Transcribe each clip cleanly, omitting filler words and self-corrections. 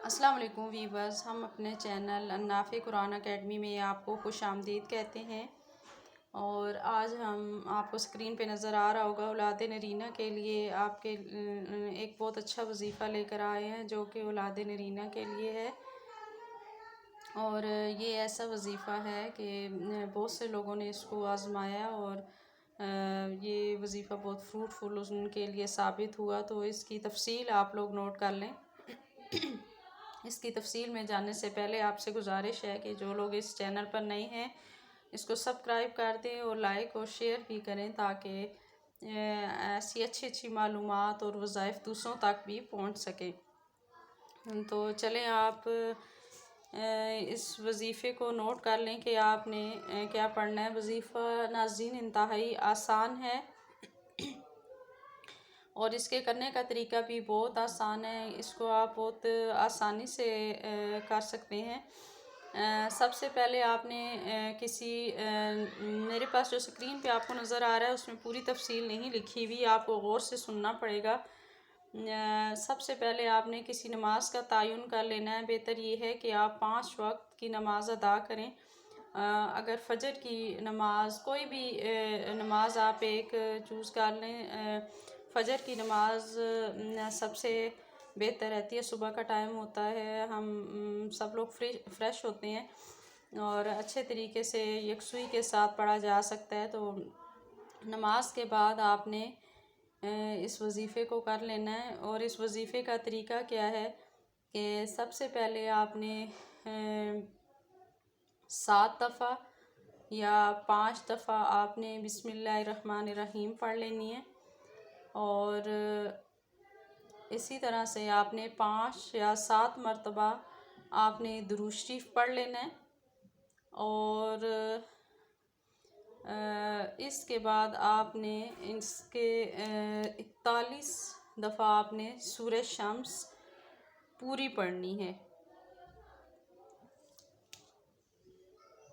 अस्सलाम वालेकुम वीवर्स, हम अपने चैनल अन्नाफ़े कुरान अकेडमी में आपको खुशामदीद कहते हैं। और आज हम आपको स्क्रीन पे नज़र आ रहा होगा औलाद नरीना के लिए आपके एक बहुत अच्छा वजीफ़ा लेकर आए हैं जो कि औलाद नरीना के लिए है। और ये ऐसा वजीफ़ा है कि बहुत से लोगों ने इसको आज़माया और ये वजीफ़ा बहुत फ्रूटफुल उनके लिए साबित हुआ। तो इसकी तफसील आप लोग नोट कर लें। इसकी तफसील में जानने से पहले आपसे गुजारिश है कि जो लोग इस चैनल पर नए हैं इसको सब्सक्राइब कर दें और लाइक और शेयर भी करें ताकि ऐसी अच्छी अच्छी मालूमात और वज़ाइफ दूसरों तक भी पहुंच सके। तो चलें आप इस वजीफ़े को नोट कर लें कि आपने क्या पढ़ना है। वजीफ़ा नाज़रीन इंतहाई आसान है और इसके करने का तरीका भी बहुत आसान है। इसको आप बहुत आसानी से कर सकते हैं। सबसे पहले आपने मेरे पास जो स्क्रीन पे आपको नज़र आ रहा है उसमें पूरी तफसील नहीं लिखी हुई, आपको गौर से सुनना पड़ेगा। सबसे पहले आपने किसी नमाज का तयन कर लेना है। बेहतर ये है कि आप 5 वक्त की नमाज अदा करें। अगर फ़जर की नमाज कोई भी नमाज आप एक चूज़ कर लें। फ़जर की नमाज सबसे बेहतर रहती है, सुबह का टाइम होता है, हम सब लोग फ्रेश होते हैं और अच्छे तरीके से यकसुई के साथ पढ़ा जा सकता है। तो नमाज के बाद आपने इस वजीफ़े को कर लेना है। और इस वजीफ़े का तरीका क्या है कि सबसे पहले आपने 7 दफ़ा या 5 दफ़ा आपने बिस्मिल्लाहिर्रहमानिर्रहीम पढ़ लेनी है। और इसी तरह से आपने 5 या 7 मरतबा आपने दुरूद शरीफ पढ़ लेना है। और इसके बाद आपने इसके 41 दफ़ा आपने सूरह शम्स पूरी पढ़नी है।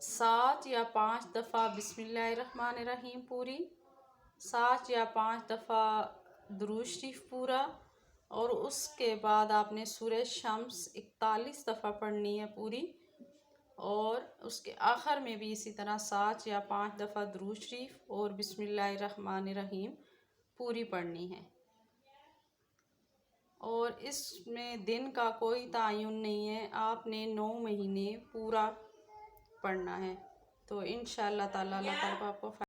7 या 5 दफ़ा बिस्मिल्लाहिर्रहमानिर्रहीम पूरी, 7 या 5 दफ़ा दुरूद शरीफ पूरा, और उसके बाद आपने सूरह शम्स 41 दफ़ा पढ़नी है पूरी। और उसके आखिर में भी इसी तरह 7 या 5 दफ़ा दुरूद शरीफ और बिस्मिल्लाहिर्रहमानिर्रहीम पूरी पढ़नी है। और इसमें दिन का कोई तयन नहीं है, आपने 9 महीने पूरा पढ़ना है। तो इंशाअल्लाह ताला अल्लाह ताला आपको